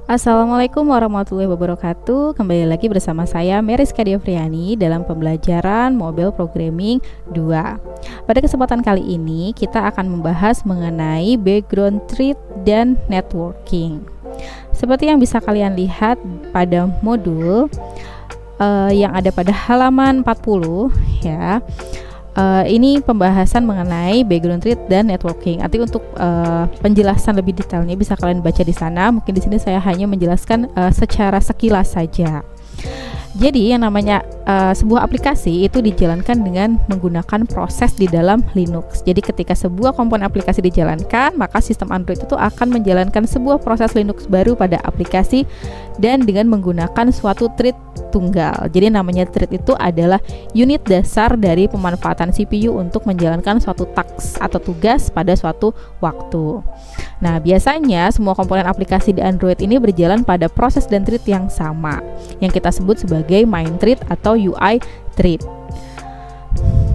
Assalamualaikum warahmatullahi wabarakatuh. Kembali lagi bersama saya Meriska Diavriani dalam pembelajaran Mobile Programming 2. Pada kesempatan kali ini kita akan membahas mengenai background thread dan networking. Seperti yang bisa kalian lihat pada modul yang ada pada halaman 40 ya. Ini pembahasan mengenai background thread dan networking. Nanti untuk penjelasan lebih detailnya bisa kalian baca di sana. Mungkin di sini saya hanya menjelaskan secara sekilas saja. Jadi yang namanya sebuah aplikasi itu dijalankan dengan menggunakan proses di dalam Linux. Jadi ketika sebuah komponen aplikasi dijalankan, maka sistem Android itu akan menjalankan sebuah proses Linux baru pada aplikasi dan dengan menggunakan suatu thread tunggal. Jadi namanya thread itu adalah unit dasar dari pemanfaatan CPU untuk menjalankan suatu task atau tugas pada suatu waktu. Nah, biasanya semua komponen aplikasi di Android ini berjalan pada proses dan thread yang sama, yang kita sebut sebagai main thread atau UI thread.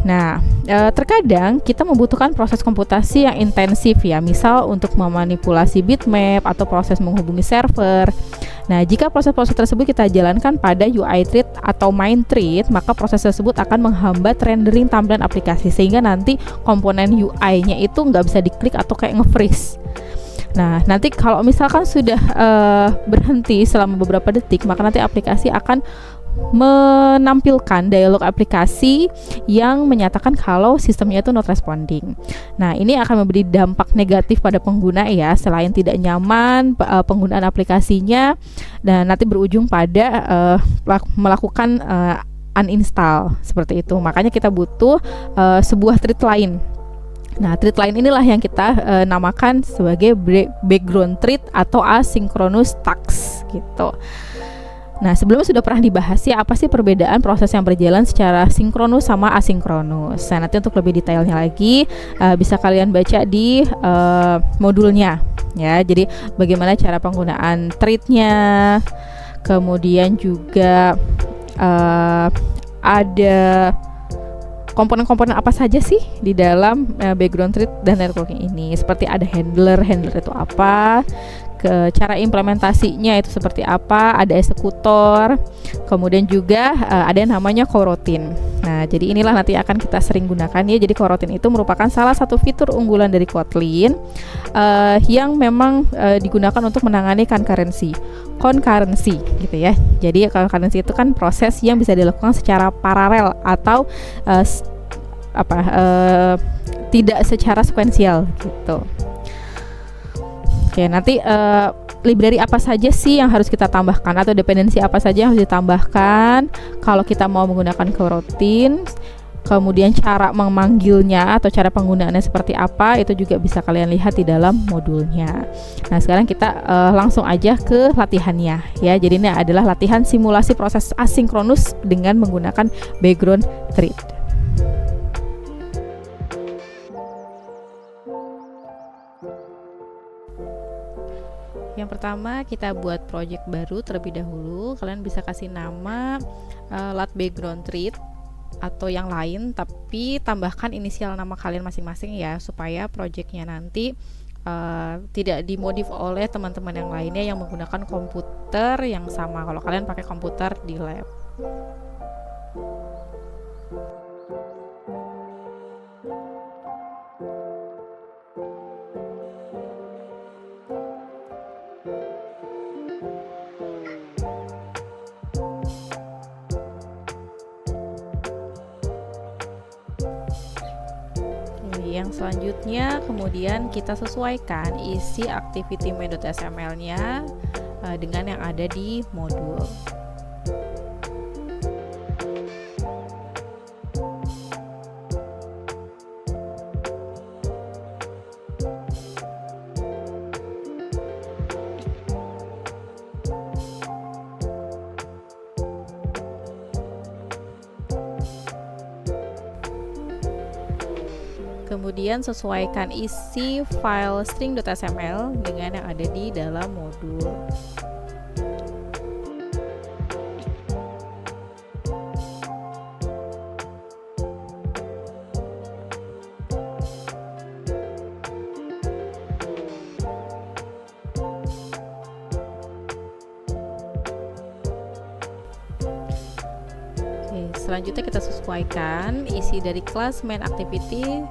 Nah, terkadang kita membutuhkan proses komputasi yang intensif ya, misal untuk memanipulasi bitmap atau proses menghubungi server. Nah, jika proses-proses tersebut kita jalankan pada UI thread atau main thread, maka proses tersebut akan menghambat rendering tampilan aplikasi sehingga nanti komponen UI-nya itu nggak bisa diklik atau kayak nge-freeze. Nah, nanti kalau misalkan sudah berhenti selama beberapa detik, maka nanti aplikasi akan menampilkan dialog aplikasi yang menyatakan kalau sistemnya itu not responding. Nah, ini akan memberi dampak negatif pada pengguna ya, selain tidak nyaman penggunaan aplikasinya dan nanti berujung pada melakukan uninstall seperti itu. Makanya kita butuh sebuah thread lain. Nah, thread lain inilah yang kita namakan sebagai background thread atau asynchronous task gitu. Nah, sebelumnya sudah pernah dibahas ya, apa sih perbedaan proses yang berjalan secara sinkronus sama asinkronus. Nah, nanti untuk lebih detailnya lagi bisa kalian baca di modulnya ya. Jadi bagaimana cara penggunaan thread-nya, kemudian juga ada komponen-komponen apa saja sih di dalam background thread dan networking ini. Seperti ada handler itu apa, cara implementasinya itu seperti apa, ada eksekutor, kemudian juga ada yang namanya coroutine. Nah, jadi inilah nanti akan kita sering gunakan ya. Jadi coroutine itu merupakan salah satu fitur unggulan dari Kotlin yang memang digunakan untuk menangani concurrency gitu ya. Jadi concurrency itu kan proses yang bisa dilakukan secara paralel atau tidak secara sekuensial gitu. Oke, nanti library apa saja sih yang harus kita tambahkan atau dependensi apa saja yang harus ditambahkan kalau kita mau menggunakan coroutine, kemudian cara memanggilnya atau cara penggunaannya seperti apa, itu juga bisa kalian lihat di dalam modulnya. Nah, sekarang kita langsung aja ke latihannya ya. Jadi ini adalah latihan simulasi proses asinkronus dengan menggunakan background thread. Yang pertama, kita buat project baru terlebih dahulu. Kalian bisa kasih nama lat background thread atau yang lain, tapi tambahkan inisial nama kalian masing-masing ya, supaya projectnya nanti tidak dimodif oleh teman-teman yang lainnya yang menggunakan komputer yang sama. Kalau kalian pakai komputer di lab. Yang selanjutnya kemudian kita sesuaikan isi activity main.sml-nya dengan yang ada di modul. Kemudian sesuaikan isi file string.sml dengan yang ada di dalam modul. selanjutnya kita sesuaikan isi dari kelas main activity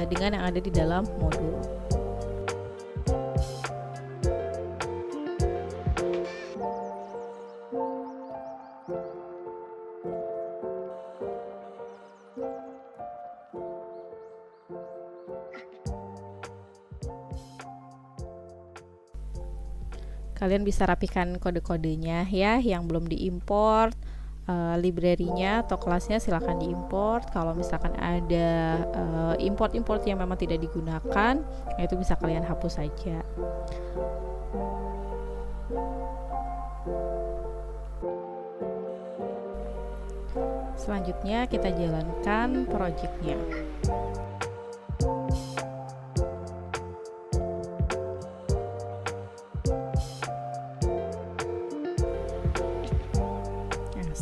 dengan yang ada di dalam modul. Kalian bisa rapikan kode-kodenya ya, yang belum diimport, library-nya atau kelasnya silahkan diimport. Kalau misalkan ada import-import yang memang tidak digunakan, itu bisa kalian hapus saja. Selanjutnya kita jalankan project-nya.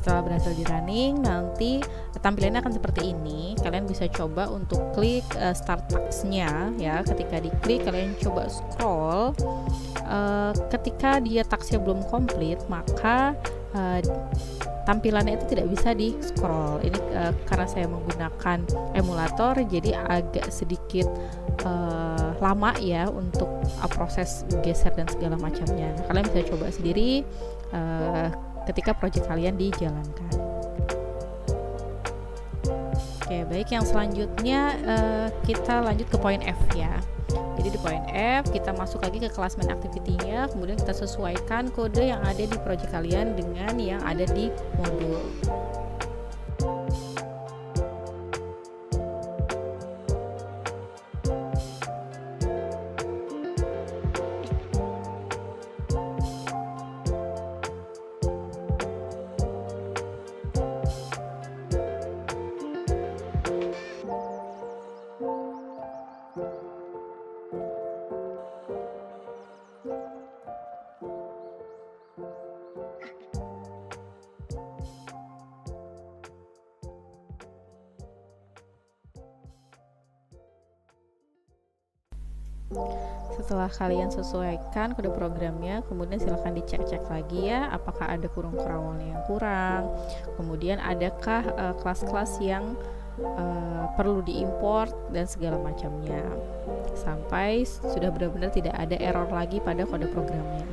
Setelah berhasil di running, nanti tampilannya akan seperti ini. Kalian bisa coba untuk klik start task-nya ya. Ketika diklik, kalian coba scroll. Ketika dia task-nya belum komplit, maka tampilannya itu tidak bisa di scroll. Ini karena saya menggunakan emulator, jadi agak sedikit lama ya untuk proses geser dan segala macamnya. Nah, kalian bisa coba sendiri ketika project kalian dijalankan. Oke, baik, yang selanjutnya kita lanjut ke poin F ya. Jadi di poin F kita masuk lagi ke kelas main activity-nya, kemudian kita sesuaikan kode yang ada di project kalian dengan yang ada di modul. Setelah kalian sesuaikan kode programnya, kemudian silahkan dicek-cek lagi ya, apakah ada kurang-kurang yang kurang, kemudian adakah kelas-kelas yang perlu diimport dan segala macamnya, sampai sudah benar-benar tidak ada error lagi pada kode programnya.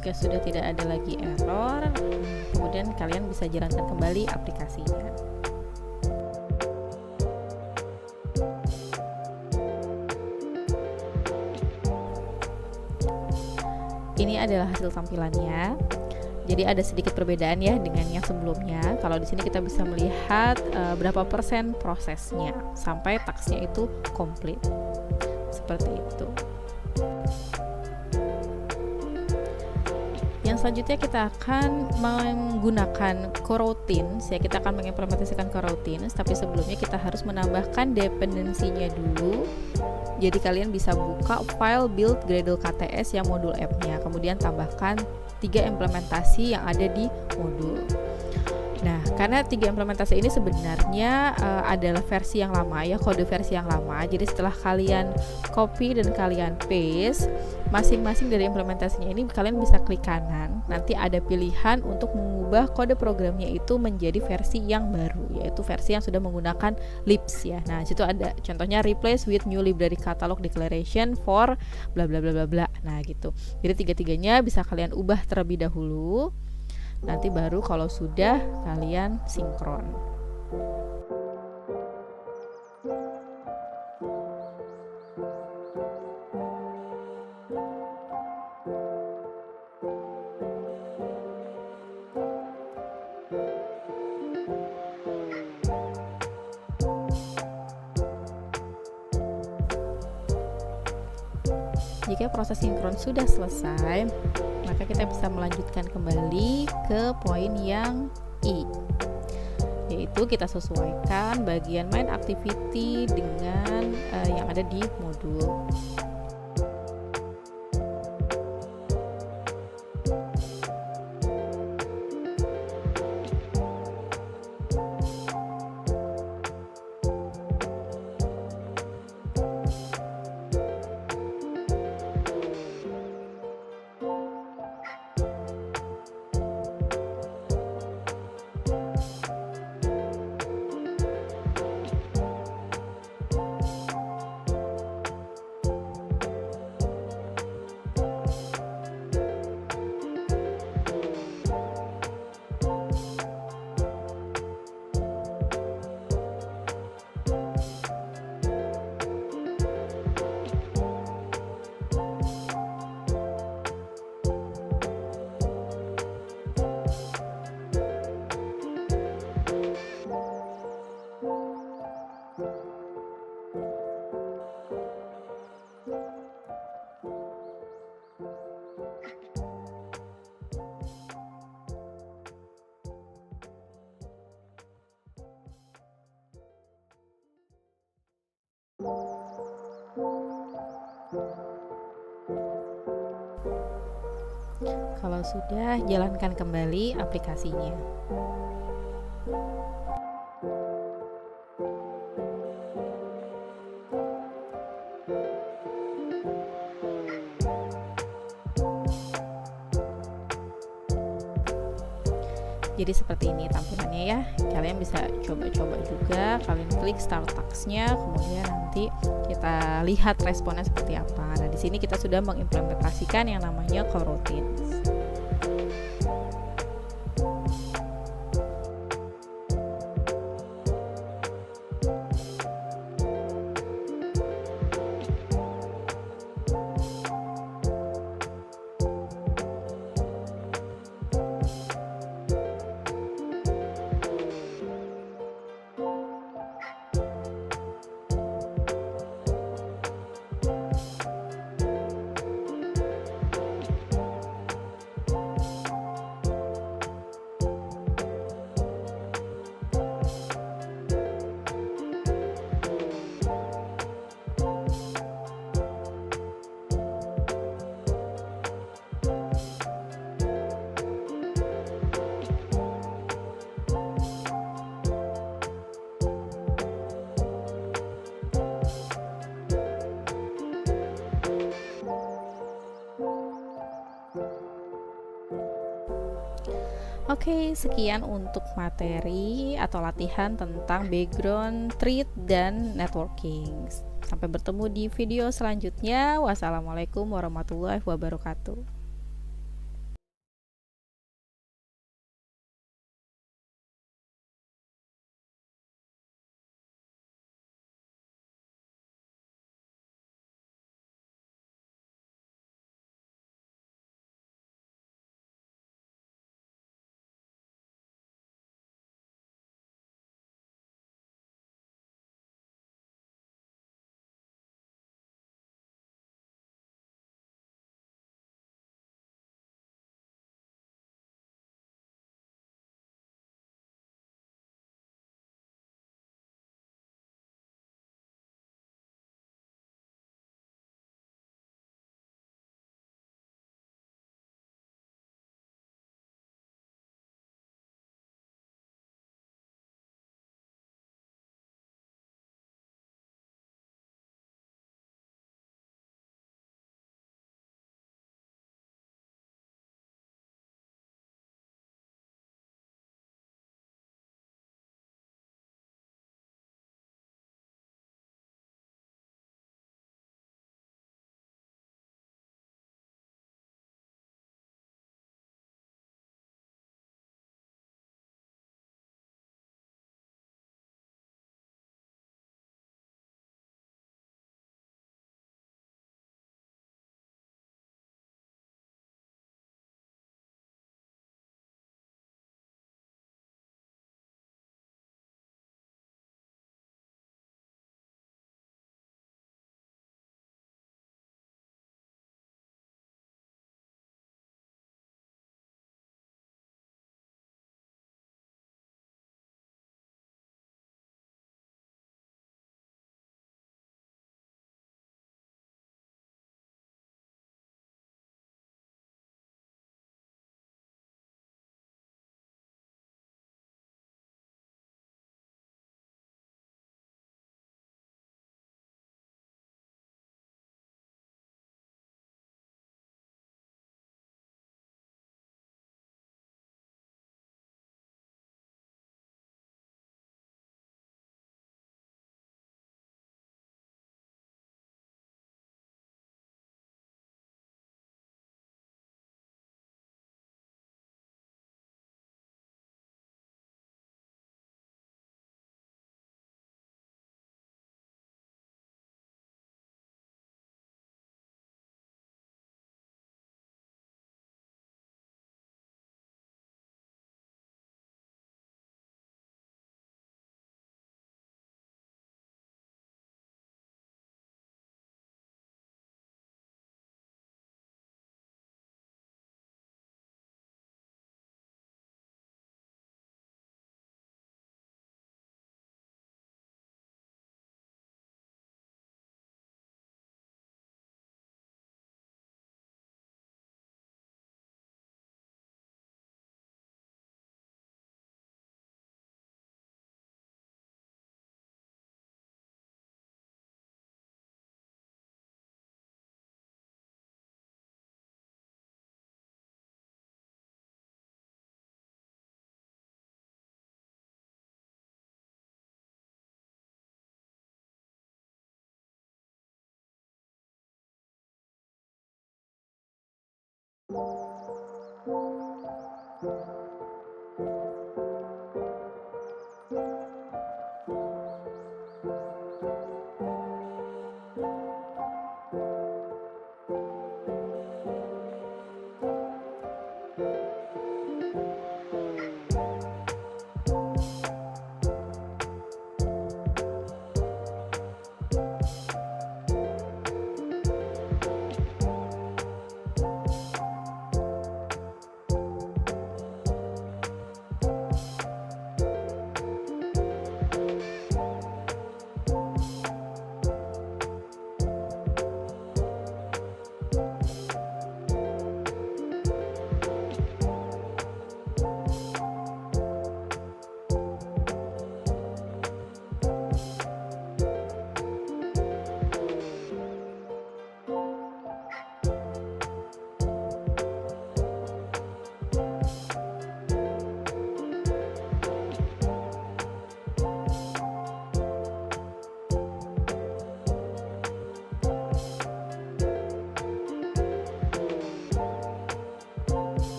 Jika sudah tidak ada lagi error, kemudian kalian bisa jalankan kembali aplikasinya. Ini adalah hasil tampilannya. Jadi ada sedikit perbedaan ya dengan yang sebelumnya. Kalau di sini kita bisa melihat berapa persen prosesnya sampai tasknya itu komplit. Seperti itu. Yang selanjutnya kita akan menggunakan coroutines ya, kita akan mengimplementasikan coroutines, tapi sebelumnya kita harus menambahkan dependensinya dulu. Jadi kalian bisa buka file build Gradle KTS yang modul app-nya, kemudian tambahkan 3 implementasi yang ada di modul. Nah, karena 3 implementasi ini sebenarnya adalah versi yang lama ya, kode versi yang lama. Jadi setelah kalian copy dan kalian paste masing-masing dari implementasinya ini, kalian bisa klik kanan. Nanti ada pilihan untuk mengubah kode programnya itu menjadi versi yang baru, yaitu versi yang sudah menggunakan libs ya. Nah, situ ada contohnya replace with new library catalog declaration for bla bla bla bla bla. Nah, gitu. Jadi tiga-tiganya bisa kalian ubah terlebih dahulu. Nanti baru kalau sudah kalian sinkron. Jika proses sinkron sudah selesai, maka kita bisa melanjutkan kembali ke poin yang I, yaitu kita sesuaikan bagian main activity dengan yang ada di modul. Kalau sudah, jalankan kembali aplikasinya. Jadi seperti ini tampilannya ya. Kalian bisa coba-coba juga. Kalian klik start task-nya, kemudian nanti kita lihat responnya seperti apa. Nah, di sini kita sudah mengimplementasikan yang namanya coroutines. Oke, sekian untuk materi atau latihan tentang background, thread, dan networking. Sampai bertemu di video selanjutnya. Wassalamualaikum warahmatullahi wabarakatuh.